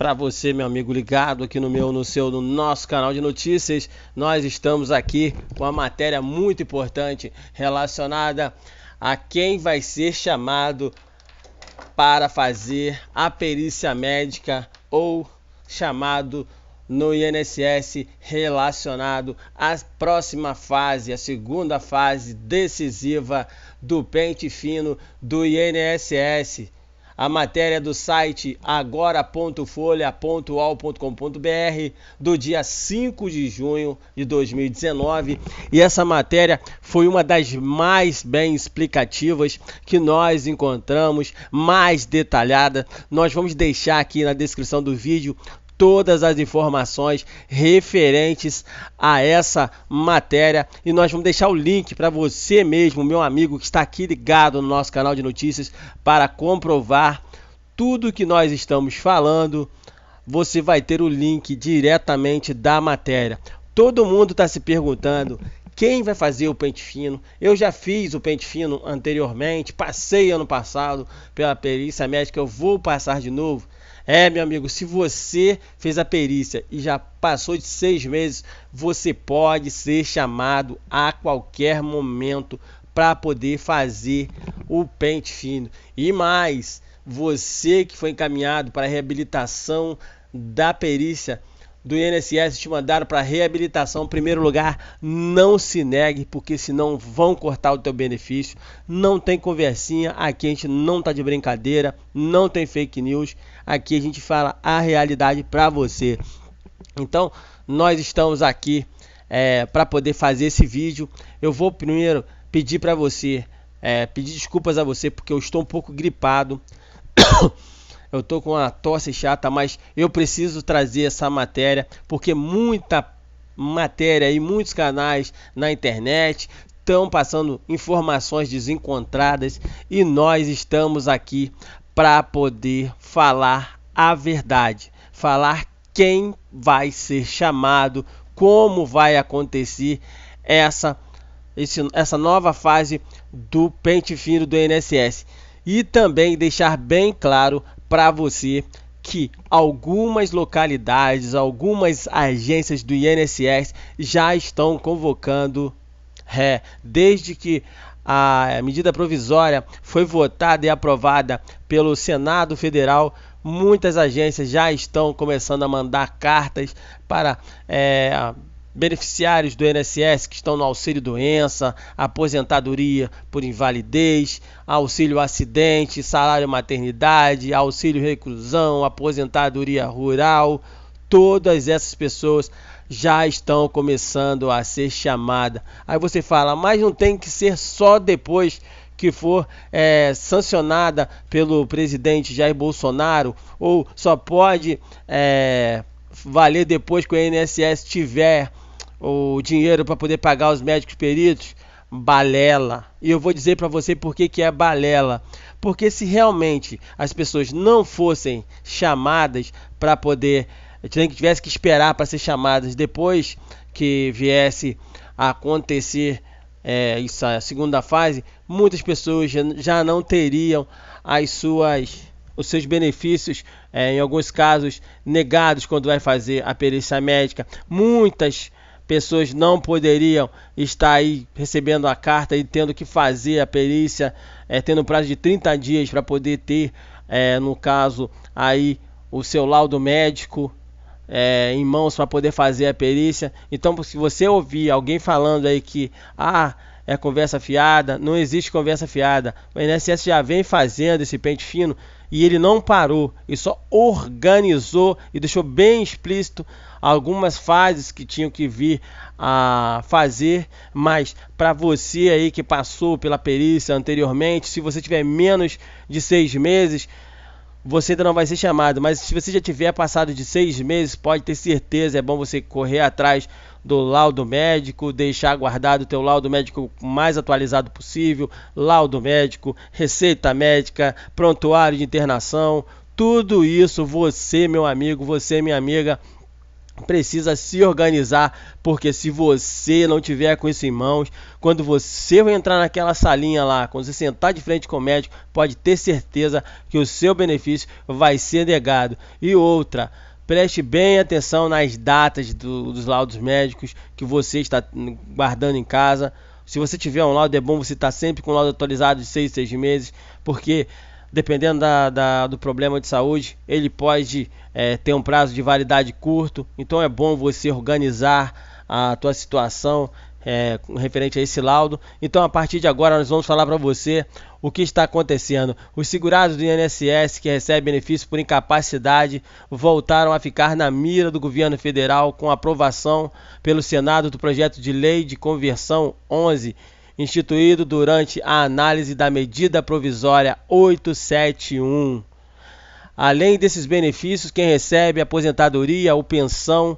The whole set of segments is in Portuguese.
Para você, meu amigo ligado aqui no nosso canal de notícias, nós estamos aqui com uma matéria muito importante relacionada a quem vai ser chamado para fazer a perícia médica ou chamado no INSS relacionado à próxima fase, a segunda fase decisiva do pente fino do INSS. A matéria do site agora.folha.ol.com.br do dia 5 de junho de 2019, e essa matéria foi uma das mais bem explicativas que nós encontramos, mais detalhada. Nós vamos deixar aqui na descrição do vídeo todas as informações referentes a essa matéria, e nós vamos deixar o link para você mesmo, meu amigo que está aqui ligado no nosso canal de notícias, para comprovar tudo que nós estamos falando. Você vai ter o link diretamente da matéria. Todo mundo está se perguntando quem vai fazer o pente fino. Eu já fiz o pente fino anteriormente, passei ano passado pela perícia médica, eu vou passar de novo. Meu amigo, se você fez a perícia e já passou de 6 meses, você pode ser chamado a qualquer momento para poder fazer o pente fino. E mais, você que foi encaminhado para a reabilitação da perícia do INSS, te mandaram para reabilitação, em primeiro lugar, não se negue, porque senão vão cortar o teu benefício. Não tem conversinha, aqui a gente não tá de brincadeira, não tem fake news, aqui a gente fala a realidade para você. Então, nós estamos aqui para poder fazer esse vídeo. Eu vou primeiro pedir para você, pedir desculpas a você, porque eu estou um pouco gripado. Eu tô com uma tosse chata, mas eu preciso trazer essa matéria, porque muita matéria e muitos canais na internet estão passando informações desencontradas, e nós estamos aqui para poder falar a verdade, falar quem vai ser chamado, como vai acontecer essa nova fase do pente fino do INSS, e também deixar bem claro para você que algumas localidades, algumas agências do INSS já estão convocando, desde que a medida provisória foi votada e aprovada pelo Senado Federal, muitas agências já estão começando a mandar cartas para beneficiários do INSS que estão no auxílio doença, aposentadoria por invalidez, auxílio acidente, salário maternidade, auxílio reclusão, aposentadoria rural. Todas essas pessoas já estão começando a ser chamadas. Aí você fala, mas não tem que ser só depois que for sancionada pelo presidente Jair Bolsonaro, ou só pode valer depois que o INSS tiver o dinheiro para poder pagar os médicos peritos? Balela. E eu vou dizer para você por que é balela. Porque se realmente as pessoas não fossem chamadas para poder, tivesse que esperar para ser chamadas depois que viesse a acontecer a segunda fase, muitas pessoas já não teriam os seus benefícios, em alguns casos, negados quando vai fazer a perícia médica. Muitas pessoas não poderiam estar aí recebendo a carta e tendo que fazer a perícia, tendo um prazo de 30 dias para poder ter, no caso, aí o seu laudo médico em mãos para poder fazer a perícia. Então, se você ouvir alguém falando aí que é conversa fiada, não existe conversa fiada. O INSS já vem fazendo esse pente fino e ele não parou, e só organizou e deixou bem explícito algumas fases que tinham que vir a fazer. Mas para você aí que passou pela perícia anteriormente, se você tiver menos de 6 meses, você ainda não vai ser chamado. Mas se você já tiver passado de 6 meses, pode ter certeza, é bom você correr atrás do laudo médico, deixar guardado o teu laudo médico o mais atualizado possível, laudo médico, receita médica, prontuário de internação, tudo isso você, meu amigo, você, minha amiga, precisa se organizar, porque se você não tiver com isso em mãos, quando você vai entrar naquela salinha lá, quando você sentar de frente com o médico, pode ter certeza que o seu benefício vai ser negado. E outra, preste bem atenção nas datas dos laudos médicos que você está guardando em casa. Se você tiver um laudo, é bom você estar sempre com o laudo atualizado de 6 meses, porque dependendo do problema de saúde, ele pode ter um prazo de validade curto. Então é bom você organizar a tua situação referente a esse laudo. Então a partir de agora nós vamos falar para você o que está acontecendo. Os segurados do INSS que recebem benefício por incapacidade voltaram a ficar na mira do governo federal com a aprovação pelo Senado do projeto de lei de conversão 11, instituído durante a análise da medida provisória 871. Além desses benefícios, quem recebe aposentadoria ou pensão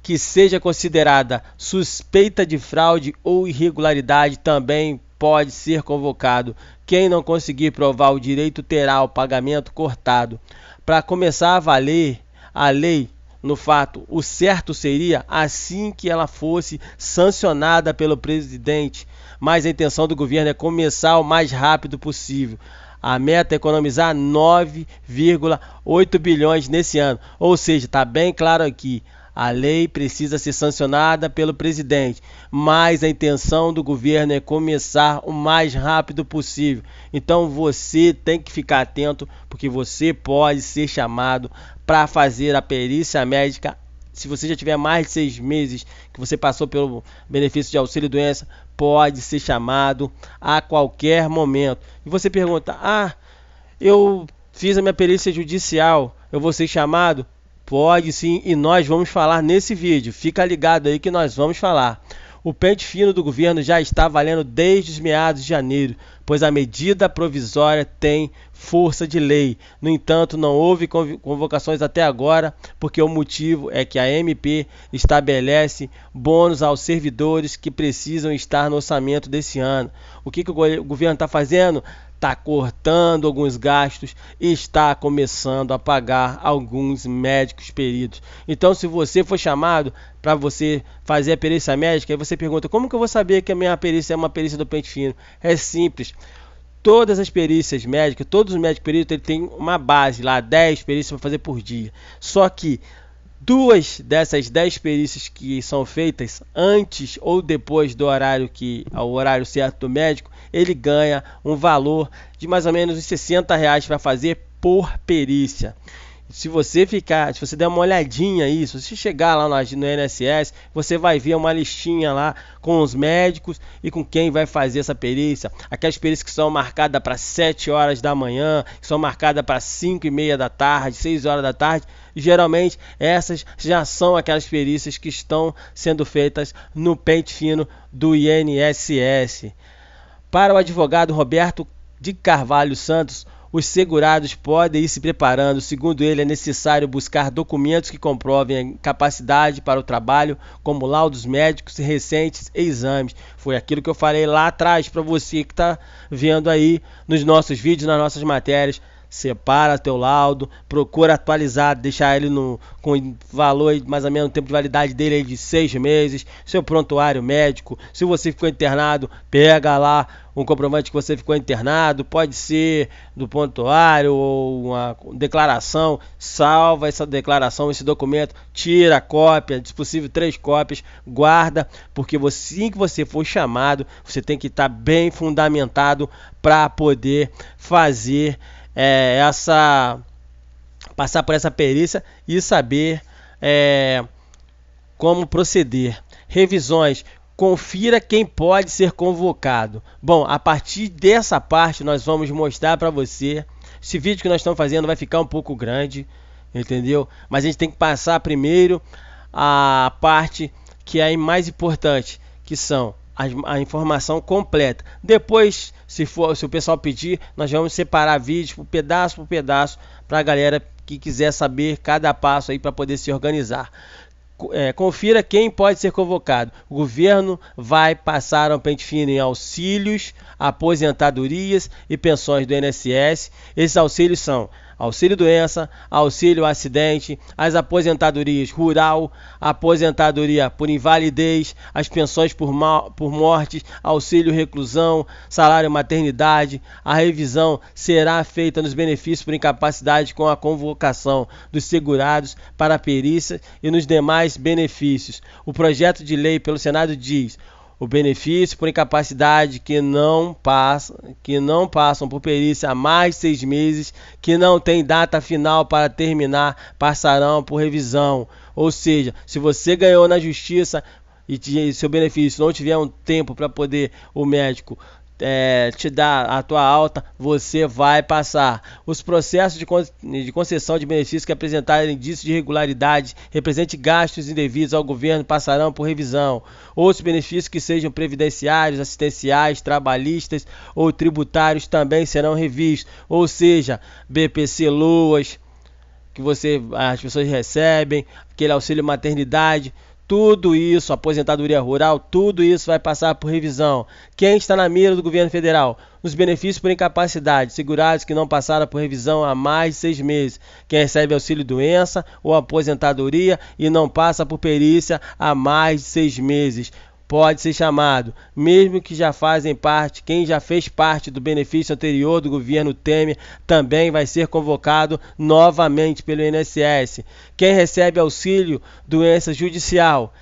que seja considerada suspeita de fraude ou irregularidade também pode ser convocado. Quem não conseguir provar o direito terá o pagamento cortado. Para começar a valer a lei, no fato, o certo seria assim que ela fosse sancionada pelo presidente, mas a intenção do governo é começar o mais rápido possível. A meta é economizar 9,8 bilhões nesse ano, ou seja, está bem claro aqui, a lei precisa ser sancionada pelo presidente, mas a intenção do governo é começar o mais rápido possível. Então você tem que ficar atento, porque você pode ser chamado para fazer a perícia médica. Se você já tiver mais de 6 meses que você passou pelo benefício de auxílio-doença, pode ser chamado a qualquer momento. E você pergunta, eu fiz a minha perícia judicial, eu vou ser chamado? Pode sim, e nós vamos falar nesse vídeo. Fica ligado aí que nós vamos falar. O pente fino do governo já está valendo desde os meados de janeiro, pois a medida provisória tem força de lei. No entanto, não houve convocações até agora, porque o motivo é que a MP estabelece bônus aos servidores que precisam estar no orçamento desse ano. O que o governo está fazendo? Está cortando alguns gastos e está começando a pagar alguns médicos peritos. Então, se você for chamado para você fazer a perícia médica, aí você pergunta, como que eu vou saber que a minha perícia é uma perícia do pente fino? É simples. Todas as perícias médicas, todos os médicos peritos, ele tem uma base lá, 10 perícias para fazer por dia. Só que 2 dessas 10 perícias que são feitas antes ou depois do horário o horário certo do médico, ele ganha um valor de mais ou menos uns R$60 para fazer por perícia. Se você der uma olhadinha aí, se você chegar lá no INSS, você vai ver uma listinha lá com os médicos e com quem vai fazer essa perícia. Aquelas perícias que são marcadas para 7 horas da manhã, que são marcadas para 5h30 da tarde, 6 horas da tarde. Geralmente essas já são aquelas perícias que estão sendo feitas no pente fino do INSS. Para o advogado Roberto de Carvalho Santos, os segurados podem ir se preparando. Segundo ele, é necessário buscar documentos que comprovem a capacidade para o trabalho, como laudos médicos recentes e exames. Foi aquilo que eu falei lá atrás para você que está vendo aí nos nossos vídeos, nas nossas matérias. Separa teu laudo, procura atualizar, deixar ele com valor, mais ou menos o tempo de validade dele aí de 6 meses, seu prontuário médico. Se você ficou internado, pega lá um comprovante que você ficou internado, pode ser do prontuário ou uma declaração, salva essa declaração, esse documento, tira a cópia, se possível 3 cópias, guarda, porque assim que você for chamado, você tem que estar bem fundamentado para poder fazer passar por essa perícia e saber como proceder. Revisões. Confira quem pode ser convocado. Bom, a partir dessa parte nós vamos mostrar para você. Esse vídeo que nós estamos fazendo vai ficar um pouco grande, entendeu? Mas a gente tem que passar primeiro a parte que é a mais importante, que são a informação completa. Depois, se o pessoal pedir, nós vamos separar vídeos por pedaço, para a galera que quiser saber cada passo aí para poder se organizar. Confira quem pode ser convocado. O governo vai passar um pente fino em auxílios, aposentadorias e pensões do INSS. Esses auxílios são auxílio-doença, auxílio-acidente, as aposentadorias rural, aposentadoria por invalidez, as pensões por morte, auxílio-reclusão, salário-maternidade. A revisão será feita nos benefícios por incapacidade com a convocação dos segurados para a perícia e nos demais benefícios. O projeto de lei pelo Senado diz: o benefício por incapacidade que não passam por perícia há mais de 6 meses, que não tem data final para terminar, passarão por revisão. Ou seja, se você ganhou na justiça e seu benefício não tiver um tempo para poder o médico te dar a tua alta, você vai passar. Os processos de concessão de benefícios que apresentarem indícios de irregularidade, represente gastos indevidos ao governo, passarão por revisão. Outros benefícios que sejam previdenciários, assistenciais, trabalhistas ou tributários também serão revistos. Ou seja, BPC Loas, que as pessoas recebem, aquele auxílio maternidade, tudo isso, aposentadoria rural, tudo isso vai passar por revisão. Quem está na mira do governo federal? Os benefícios por incapacidade, segurados que não passaram por revisão há mais de 6 meses. Quem recebe auxílio-doença ou aposentadoria e não passa por perícia há mais de 6 meses. Pode ser chamado, mesmo que já fazem parte, quem já fez parte do benefício anterior do governo Temer, também vai ser convocado novamente pelo INSS. Quem recebe auxílio doença judicial,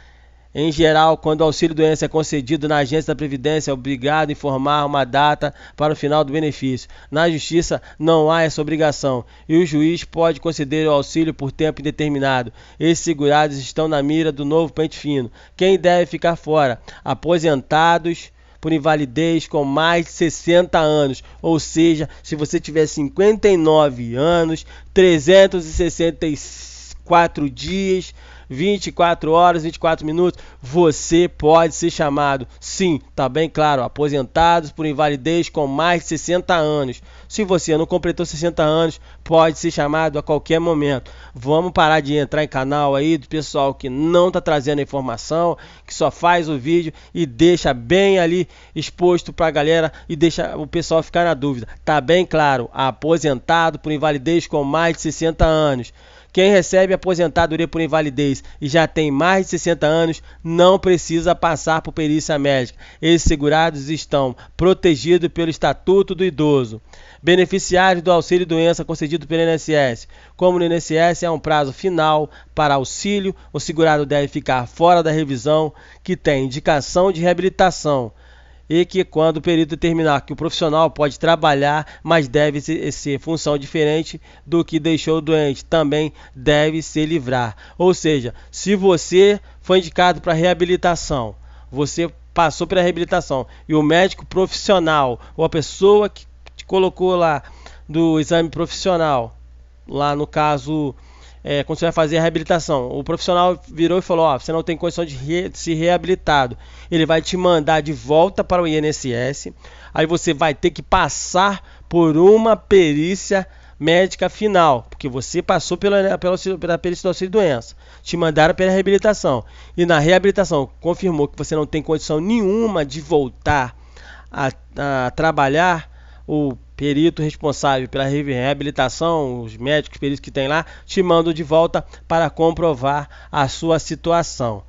em geral, quando o auxílio-doença é concedido na agência da Previdência, é obrigado a informar uma data para o final do benefício. Na Justiça, não há essa obrigação e o juiz pode conceder o auxílio por tempo indeterminado. Esses segurados estão na mira do novo pente fino. Quem deve ficar fora? Aposentados por invalidez com mais de 60 anos, ou seja, se você tiver 59 anos, 364 dias, 24 horas, 24 minutos, você pode ser chamado. Sim, tá bem claro, aposentados por invalidez com mais de 60 anos. Se você não completou 60 anos, pode ser chamado a qualquer momento. Vamos parar de entrar em canal aí do pessoal que não tá trazendo a informação, que só faz o vídeo e deixa bem ali exposto pra galera e deixa o pessoal ficar na dúvida. Tá bem claro, aposentado por invalidez com mais de 60 anos. Quem recebe aposentadoria por invalidez e já tem mais de 60 anos não precisa passar por perícia médica. Esses segurados estão protegidos pelo Estatuto do Idoso. Beneficiários do auxílio-doença concedido pelo INSS. Como no INSS é um prazo final para auxílio, o segurado deve ficar fora da revisão que tem indicação de reabilitação. E que quando o período terminar, que o profissional pode trabalhar, mas deve ser função diferente do que deixou o doente, também deve se livrar. Ou seja, se você foi indicado para reabilitação, você passou pela reabilitação e o médico profissional ou a pessoa que te colocou lá do exame profissional, lá no caso, quando você vai fazer a reabilitação, o profissional virou e falou: você não tem condição de se reabilitado. Ele vai te mandar de volta para o INSS. Aí você vai ter que passar por uma perícia médica final, porque você passou pela perícia do auxílio-doença. Te mandaram pela reabilitação. E na reabilitação confirmou que você não tem condição nenhuma de voltar a trabalhar. O perito responsável pela reabilitação, os médicos peritos que tem lá, te mandam de volta para comprovar a sua situação.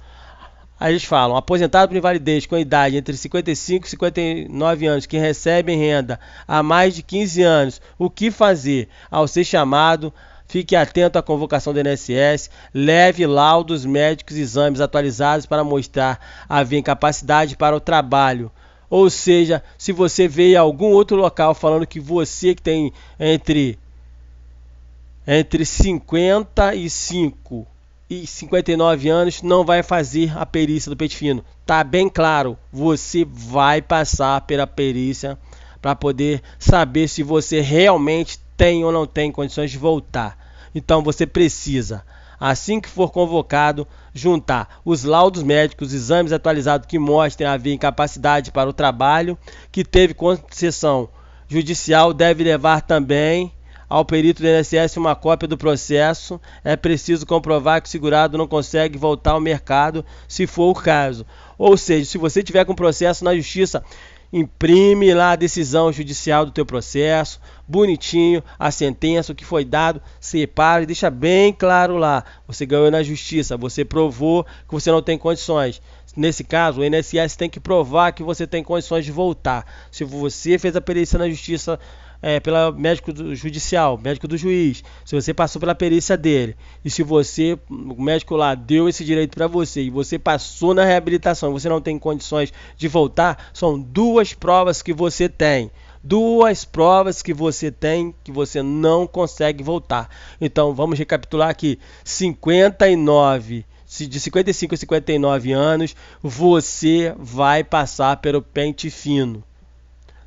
Aí eles falam: aposentado por invalidez com idade entre 55 e 59 anos, que recebem renda há mais de 15 anos, o que fazer? Ao ser chamado, fique atento à convocação do INSS, leve laudos médicos e exames atualizados para mostrar haver incapacidade para o trabalho. Ou seja, se você vê em algum outro local falando que você que tem entre 55 e 59 anos não vai fazer a perícia do pente fino, tá bem claro, você vai passar pela perícia para poder saber se você realmente tem ou não tem condições de voltar. Então você precisa, assim que for convocado, juntar os laudos médicos, exames atualizados que mostrem haver incapacidade para o trabalho, que teve concessão judicial, deve levar também ao perito do INSS uma cópia do processo. É preciso comprovar que o segurado não consegue voltar ao mercado, se for o caso. Ou seja, se você tiver com processo na justiça imprime lá a decisão judicial do teu processo, bonitinho, a sentença, o que foi dado, separa e deixa bem claro lá. Você ganhou na justiça, você provou que você não tem condições. Nesse caso, o INSS tem que provar que você tem condições de voltar. Se você fez a perícia na justiça pelo médico judicial, médico do juiz, se você passou pela perícia dele, e se você, o médico lá deu esse direito para você, e você passou na reabilitação, você não tem condições de voltar, são duas provas que você tem. Duas provas que você tem que você não consegue voltar. Então vamos recapitular aqui: de 55 a 59 anos, você vai passar pelo pente fino.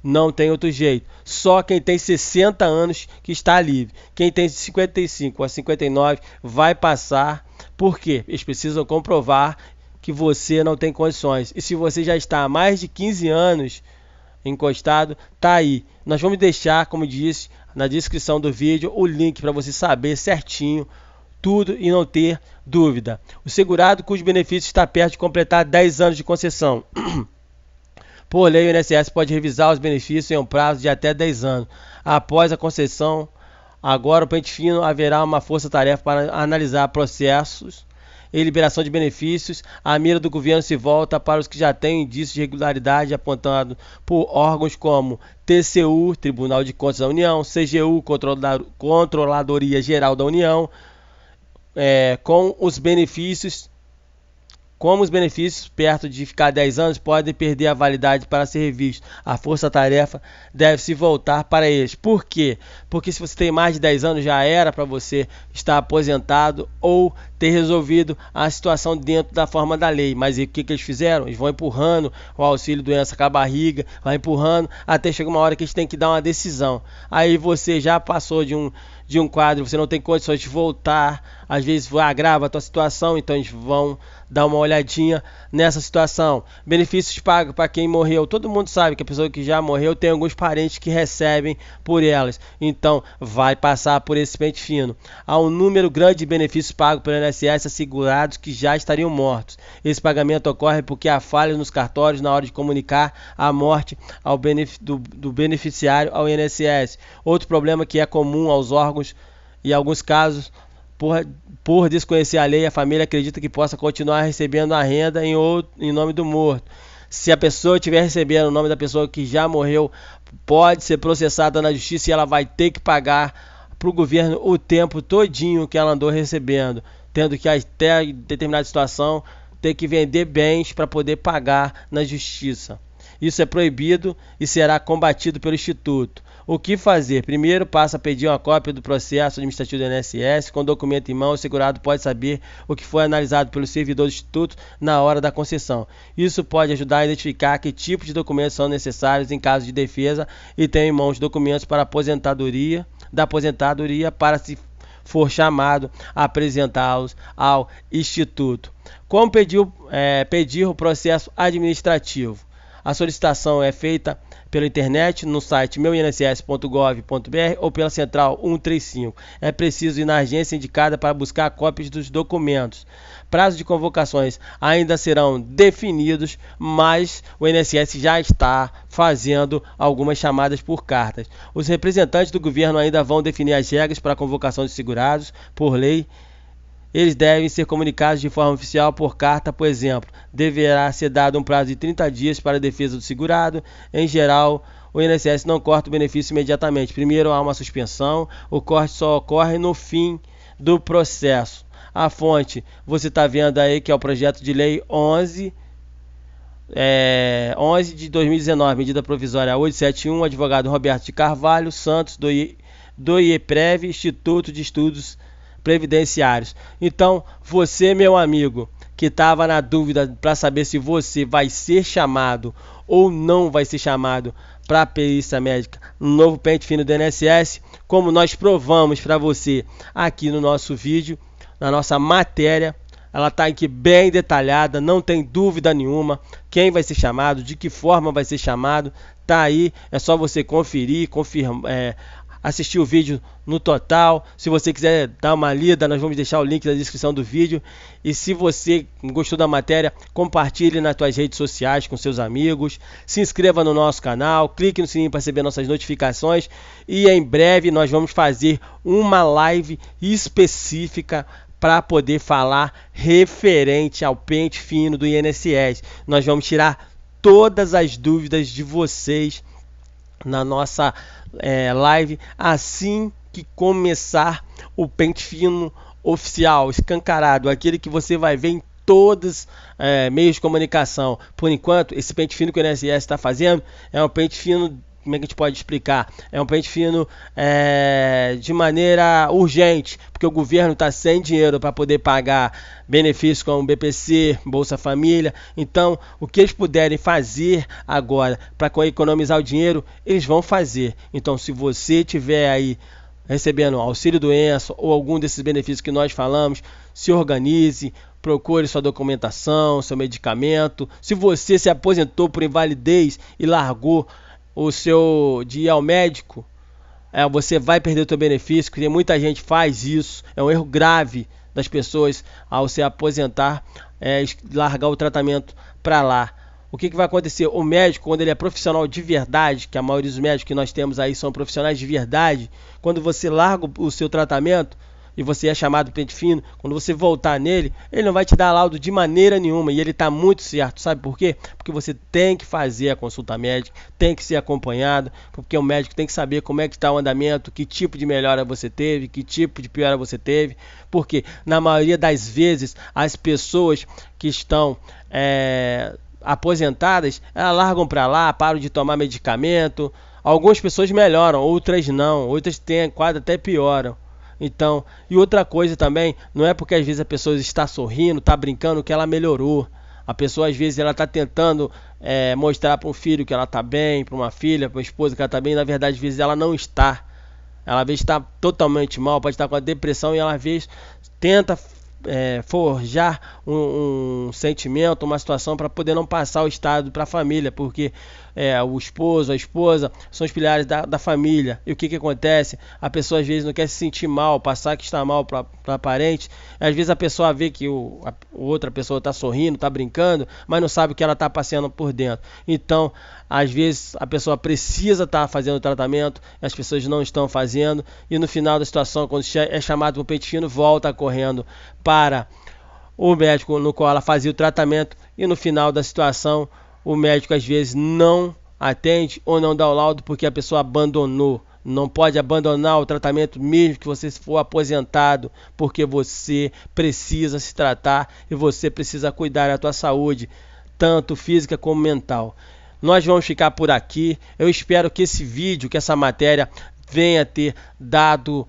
Não tem outro jeito. Só quem tem 60 anos que está livre. Quem tem 55 a 59 vai passar. Por quê? Eles precisam comprovar que você não tem condições. E se você já está há mais de 15 anos encostado, tá aí. Nós vamos deixar, como disse, na descrição do vídeo, o link para você saber certinho tudo e não ter dúvida. O segurado cujo benefício está perto de completar 10 anos de concessão. Por lei, o INSS pode revisar os benefícios em um prazo de até 10 anos. Após a concessão, agora o pente fino haverá uma força-tarefa para analisar processos e liberação de benefícios. A mira do governo se volta para os que já têm indícios de irregularidade apontado por órgãos como TCU, Tribunal de Contas da União, CGU, Controladoria Geral da União, como os benefícios perto de ficar 10 anos podem perder a validade para ser revisto. A força-tarefa deve se voltar para eles. Por quê? Porque se você tem mais de 10 anos, já era para você estar aposentado ou ter resolvido a situação dentro da forma da lei. Mas e o que eles fizeram? Eles vão empurrando o auxílio doença com a barriga, vai empurrando até chegar uma hora que eles têm que dar uma decisão. Aí você já passou de um quadro, você não tem condições de voltar, às vezes agrava a tua situação, então eles vão dar uma olhadinha nessa situação. Benefícios pagos para quem morreu. Todo mundo sabe que a pessoa que já morreu tem alguns parentes que recebem por elas, então vai passar por esse pente fino. Há um número grande de benefícios pagos pelo INSS a segurados que já estariam mortos. Esse pagamento ocorre porque há falhas nos cartórios na hora de comunicar a morte do beneficiário ao INSS. Outro problema que é comum aos órgãos e em alguns casos, por desconhecer a lei, a família acredita que possa continuar recebendo a renda em nome do morto. Se a pessoa estiver recebendo o nome da pessoa que já morreu, pode ser processada na justiça e ela vai ter que pagar para o governo o tempo todinho que ela andou recebendo, tendo que até determinada situação ter que vender bens para poder pagar na justiça. Isso é proibido e será combatido pelo Instituto. O que fazer? Primeiro, passa a pedir uma cópia do processo administrativo do INSS. Com o documento em mão, o segurado pode saber o que foi analisado pelo servidor do Instituto na hora da concessão. Isso pode ajudar a identificar que tipo de documentos são necessários em caso de defesa e ter em mãos documentos para da aposentadoria para, se for chamado, a apresentá-los ao Instituto. Como pedir o processo administrativo? A solicitação é feita pela internet no site meuinss.gov.br ou pela central 135. É preciso ir na agência indicada para buscar cópias dos documentos. Prazos de convocações ainda serão definidos, mas o INSS já está fazendo algumas chamadas por cartas. Os representantes do governo ainda vão definir as regras para a convocação de segurados por lei. Eles devem ser comunicados de forma oficial por carta, por exemplo. Deverá ser dado um prazo de 30 dias para a defesa do segurado. Em geral, o INSS não corta o benefício imediatamente. Primeiro há uma suspensão, o corte só ocorre no fim do processo. A fonte, você está vendo aí que é o projeto de lei 11 de 2019, medida provisória 871, advogado Roberto de Carvalho Santos, do IEPREV, Instituto de Estudos Previdenciários. Então, você, meu amigo, que estava na dúvida para saber se você vai ser chamado ou não vai ser chamado para a perícia médica no novo pente fino do INSS, como nós provamos para você aqui no nosso vídeo, na nossa matéria, ela está aqui bem detalhada, não tem dúvida nenhuma quem vai ser chamado, de que forma vai ser chamado, tá aí, é só você conferir, assistir o vídeo no total. Se você quiser dar uma lida, nós vamos deixar o link na descrição do vídeo. E se você gostou da matéria, compartilhe nas suas redes sociais com seus amigos. Se inscreva no nosso canal, clique no sininho para receber nossas notificações. E em breve nós vamos fazer uma live específica para poder falar referente ao pente fino do INSS. Nós vamos tirar todas as dúvidas de vocês na nossa live assim que começar o pente fino oficial, escancarado, aquele que você vai ver em todos meios de comunicação. Por enquanto, esse pente fino que o INSS está fazendo é um pente fino. Como é que a gente pode explicar? É um pente fino de maneira urgente, porque o governo está sem dinheiro para poder pagar benefícios como BPC, Bolsa Família. Então, o que eles puderem fazer agora para economizar o dinheiro, eles vão fazer. Então, se você tiver aí recebendo auxílio doença ou algum desses benefícios que nós falamos, se organize, procure sua documentação, seu medicamento. Se você se aposentou por invalidez e largou o seu de ir ao médico, você vai perder o seu benefício, porque muita gente faz isso. É um erro grave das pessoas ao se aposentar, largar o tratamento para lá. O que vai acontecer? O médico, quando ele é profissional de verdade, que a maioria dos médicos que nós temos aí são profissionais de verdade, quando você larga o seu tratamento e você é chamado pente fino, quando você voltar nele, ele não vai te dar laudo de maneira nenhuma, e ele está muito certo. Sabe por quê? Porque você tem que fazer a consulta médica, tem que ser acompanhado, porque o médico tem que saber como é que está o andamento, que tipo de melhora você teve, que tipo de piora você teve, porque na maioria das vezes as pessoas que estão aposentadas, elas largam para lá, param de tomar medicamento. Algumas pessoas melhoram, outras não, outras têm quadro até pioram. Então, e outra coisa também, não é porque às vezes a pessoa está sorrindo, está brincando que ela melhorou. A pessoa às vezes ela está tentando mostrar para um filho que ela está bem, para uma filha, para uma esposa que ela está bem, na verdade às vezes ela não está. Ela às vezes está totalmente mal, pode estar com a depressão, e ela às vezes tenta forjar um sentimento, uma situação para poder não passar o estado para a família, porque o esposo, a esposa são os pilares da família. E o que acontece? A pessoa às vezes não quer se sentir mal, passar que está mal para parente. Às vezes a pessoa vê que a outra pessoa está sorrindo, está brincando, mas não sabe o que ela está passando por dentro. Então, às vezes a pessoa precisa estar fazendo o tratamento, as pessoas não estão fazendo, e no final da situação, quando é chamado para o pente fino, volta correndo para o médico no qual ela fazia o tratamento, e no final da situação o médico às vezes não atende ou não dá o laudo porque a pessoa abandonou. Não pode abandonar o tratamento mesmo que você for aposentado, porque você precisa se tratar e você precisa cuidar da tua saúde, tanto física como mental. Nós vamos ficar por aqui. Eu espero que esse vídeo, que essa matéria venha ter dado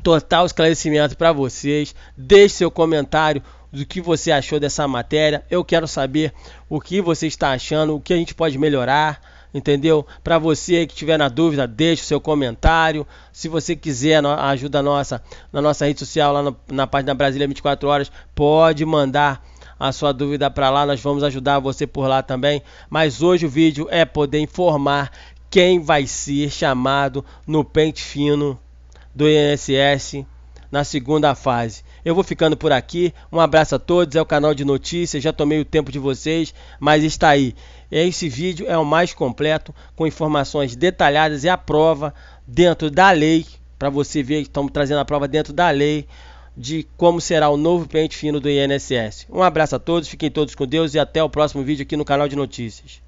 total esclarecimento para vocês. Deixe seu comentário do que você achou dessa matéria. Eu quero saber o que você está achando, o que a gente pode melhorar, entendeu? Para você que estiver na dúvida, deixe o seu comentário. Se você quiser a ajuda nossa na nossa rede social, lá na página Brasília 24 Horas, pode mandar a sua dúvida para lá, nós vamos ajudar você por lá também. Mas hoje o vídeo é poder informar quem vai ser chamado no pente fino do INSS na segunda fase. Eu vou ficando por aqui, um abraço a todos, é o canal de notícias, já tomei o tempo de vocês, mas está aí. Esse vídeo é o mais completo, com informações detalhadas e a prova dentro da lei, para você ver que estamos trazendo a prova dentro da lei, de como será o novo pente fino do INSS. Um abraço a todos, fiquem todos com Deus e até o próximo vídeo aqui no canal de notícias.